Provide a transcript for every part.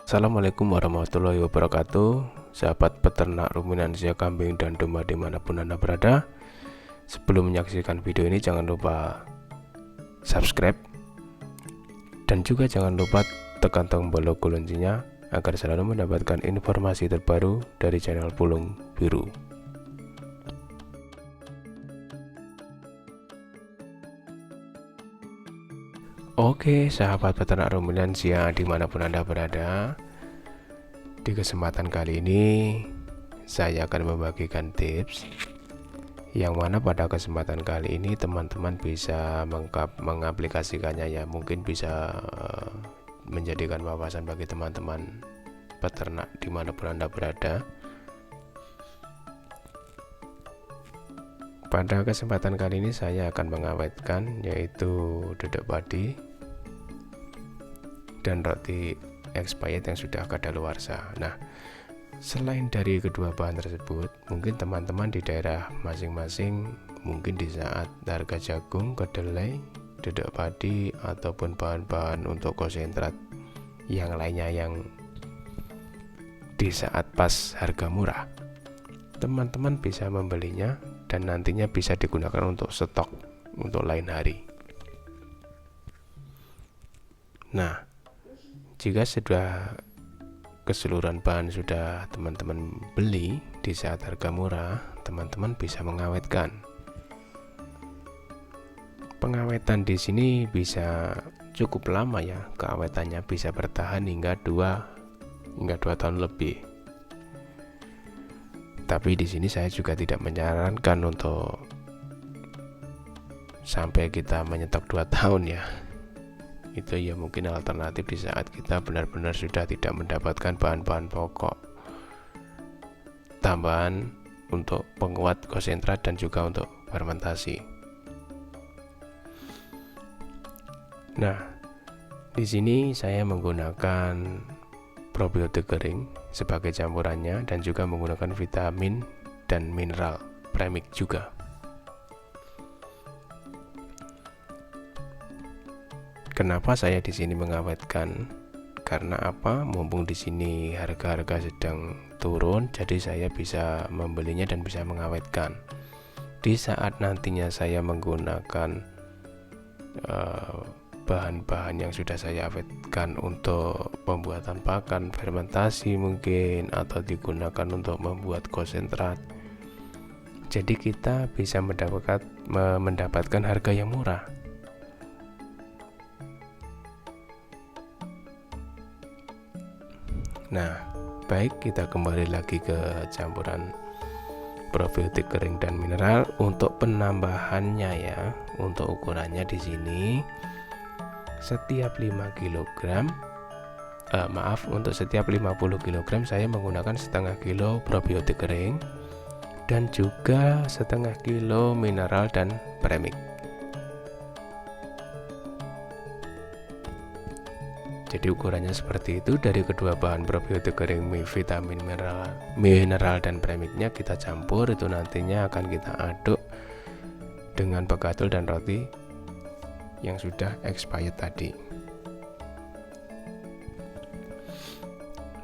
Assalamualaikum warahmatullahi wabarakatuh, sahabat peternak ruminansia kambing dan domba dimanapun Anda berada. Sebelum menyaksikan video ini, jangan lupa subscribe dan juga jangan lupa tekan tombol logo loncengnya agar selalu mendapatkan informasi terbaru dari channel Pulung Biru. Oke, sahabat peternak ruminansia dimanapun Anda berada, di kesempatan kali ini saya akan membagikan tips yang mana pada kesempatan kali ini teman-teman bisa mengaplikasikannya ya, mungkin bisa menjadikan wawasan bagi teman-teman peternak dimanapun Anda berada. Pada kesempatan kali ini saya akan mengawetkan yaitu dedek padi dan roti expired yang sudah kadaluarsa. Nah, selain dari kedua bahan tersebut, mungkin teman-teman di daerah masing-masing, mungkin di saat harga jagung, kedelai, dedek padi ataupun bahan-bahan untuk konsentrat yang lainnya yang di saat pas harga murah, teman-teman bisa membelinya dan nantinya bisa digunakan untuk stok untuk lain hari. Nah, jika sudah keseluruhan bahan sudah teman-teman beli di saat harga murah, teman-teman bisa mengawetkan. Pengawetan di sini bisa cukup lama ya, keawetannya bisa bertahan hingga 2 tahun lebih. Tapi di sini saya juga tidak menyarankan untuk sampai kita menyetok 2 tahun ya. Itu ya mungkin alternatif di saat kita benar-benar sudah tidak mendapatkan bahan-bahan pokok tambahan untuk penguat konsentrat dan juga untuk fermentasi. Nah, di sini saya menggunakan probiotik kering sebagai campurannya dan juga menggunakan vitamin dan mineral premix juga. Kenapa saya di sini mengawetkan? Karena apa? Mumpung di sini harga-harga sedang turun, jadi saya bisa membelinya dan bisa mengawetkan. Di saat nantinya saya menggunakan bahan-bahan yang sudah saya awetkan untuk pembuatan pakan, fermentasi mungkin, atau digunakan untuk membuat konsentrat, jadi kita bisa mendapatkan harga yang murah. Nah, baik, kita kembali lagi ke campuran probiotik kering dan mineral. Untuk penambahannya ya, untuk ukurannya di sini setiap 5 kg untuk setiap 50 kg saya menggunakan setengah kilo probiotik kering dan juga setengah kilo mineral dan premix. Jadi ukurannya seperti itu. Dari kedua bahan probiotik kering, vitamin, mineral dan premixnya kita campur, itu nantinya akan kita aduk dengan pegadul dan roti yang sudah expired tadi.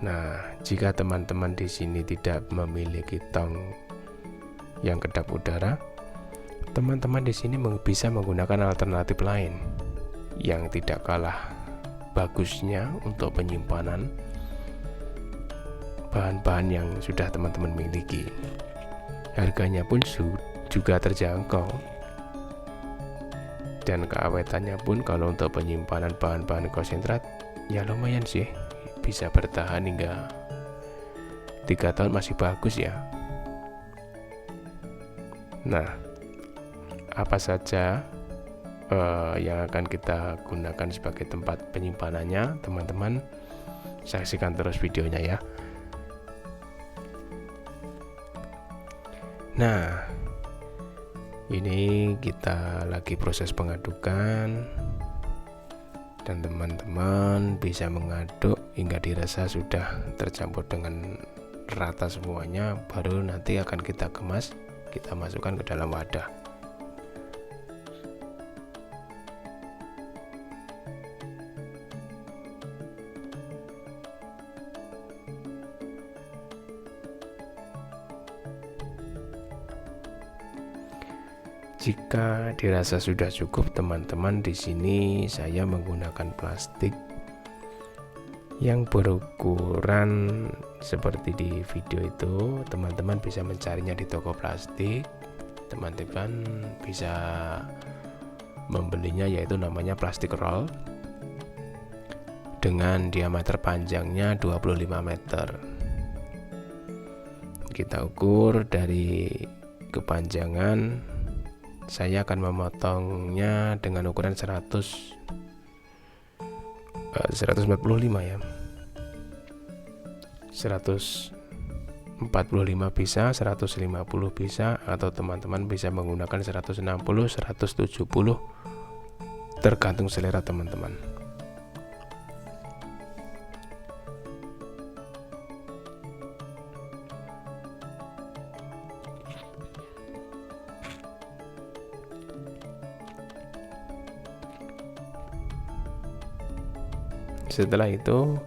Nah, jika teman-teman di sini tidak memiliki tong yang kedap udara, teman-teman di sini bisa menggunakan alternatif lain yang tidak kalah bagusnya untuk penyimpanan bahan-bahan yang sudah teman-teman miliki. Harganya pun juga terjangkau dan keawetannya pun kalau untuk penyimpanan bahan-bahan konsentrat ya lumayan sih, bisa bertahan hingga 3 tahun masih bagus ya. Nah, apa saja yang akan kita gunakan sebagai tempat penyimpanannya, teman-teman saksikan terus videonya ya. Nah, ini kita lagi proses pengadukan dan teman-teman bisa mengaduk hingga dirasa sudah tercampur dengan rata semuanya, baru nanti akan kita kemas, kita masukkan ke dalam wadah. Jika dirasa sudah cukup teman-teman, di sini saya menggunakan plastik yang berukuran seperti di video itu. Teman-teman bisa mencarinya di toko plastik. Teman-teman bisa membelinya, yaitu namanya plastik roll dengan diameter panjangnya 25 meter. Kita ukur dari kepanjangan. Saya akan memotongnya dengan ukuran 145 ya. 145 bisa, 150 bisa, atau teman-teman bisa menggunakan 160, 170, tergantung selera teman-teman. Setelah itu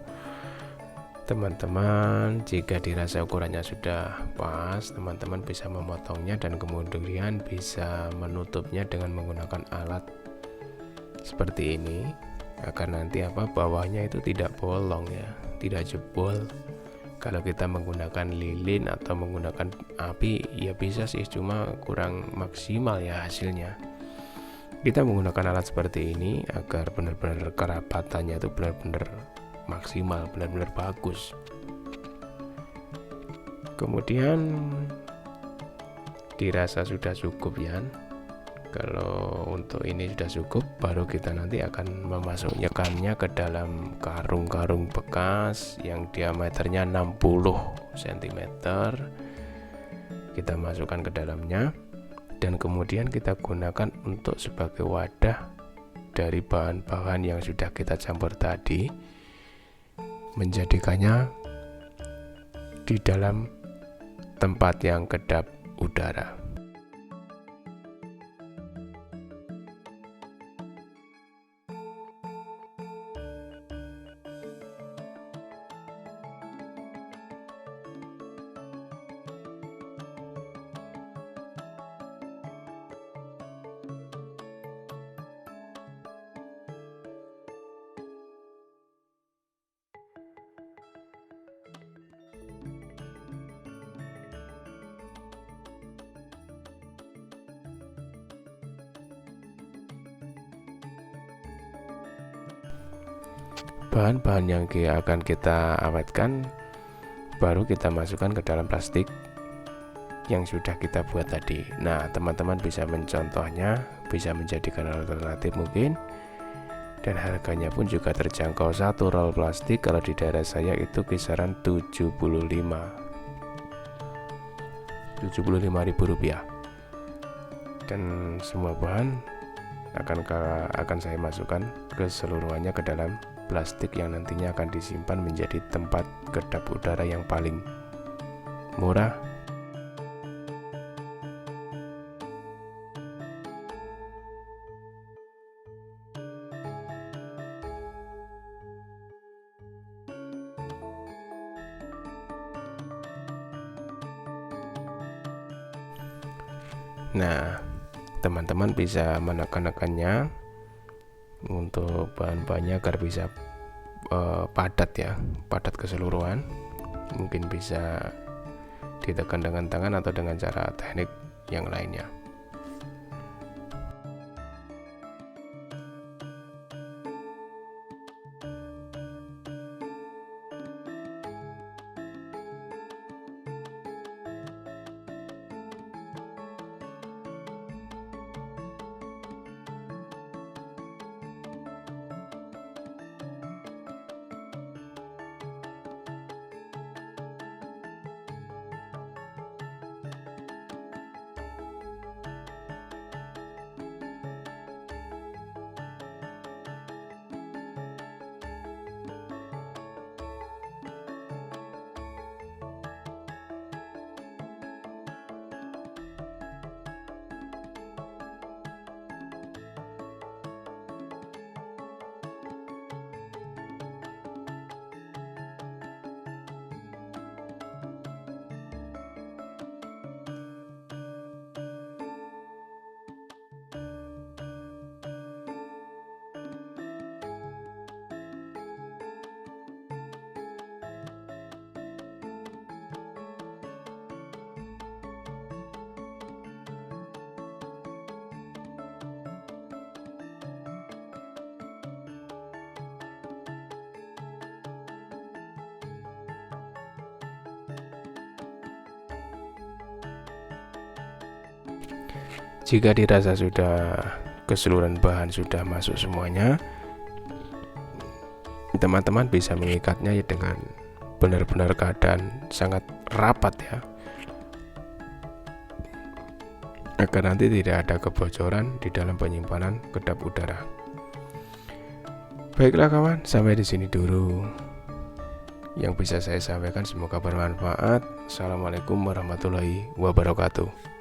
teman-teman, jika dirasa ukurannya sudah pas, teman-teman bisa memotongnya dan kemudian bisa menutupnya dengan menggunakan alat seperti ini, agar nanti bawahnya itu tidak bolong ya, tidak jebol. Kalau kita menggunakan lilin atau menggunakan api ya bisa sih, cuma kurang maksimal ya hasilnya. Kita menggunakan alat seperti ini agar benar-benar kerapatannya itu benar-benar maksimal, benar-benar bagus. Kemudian dirasa sudah cukup ya. Kalau untuk ini sudah cukup, baru kita nanti akan memasukkannya ke dalam karung-karung bekas yang diameternya 60 cm. Kita masukkan ke dalamnya. Dan kemudian kita gunakan untuk sebagai wadah dari bahan-bahan yang sudah kita campur tadi, menjadikannya di dalam tempat yang kedap udara. Bahan-bahan yang akan kita awetkan baru kita masukkan ke dalam plastik yang sudah kita buat tadi. Nah, teman-teman bisa mencontohnya, bisa menjadikan alternatif mungkin, dan harganya pun juga terjangkau. Satu roll plastik kalau di daerah saya itu kisaran 75.000 rupiah. Dan semua bahan akan saya masukkan keseluruhannya ke dalam plastik yang nantinya akan disimpan menjadi tempat kedap udara yang paling murah. Nah, teman-teman bisa menekan-nekannya untuk bahan-bahannya agar bisa padat ya, padat keseluruhan. Mungkin bisa ditekan dengan tangan atau dengan cara teknik yang lainnya. Jika dirasa sudah keseluruhan bahan sudah masuk semuanya, teman-teman bisa mengikatnya ya dengan benar-benar keadaan sangat rapat ya, agar nanti tidak ada kebocoran di dalam penyimpanan kedap udara. Baiklah kawan, sampai di sini dulu yang bisa saya sampaikan, semoga bermanfaat. Assalamualaikum warahmatullahi wabarakatuh.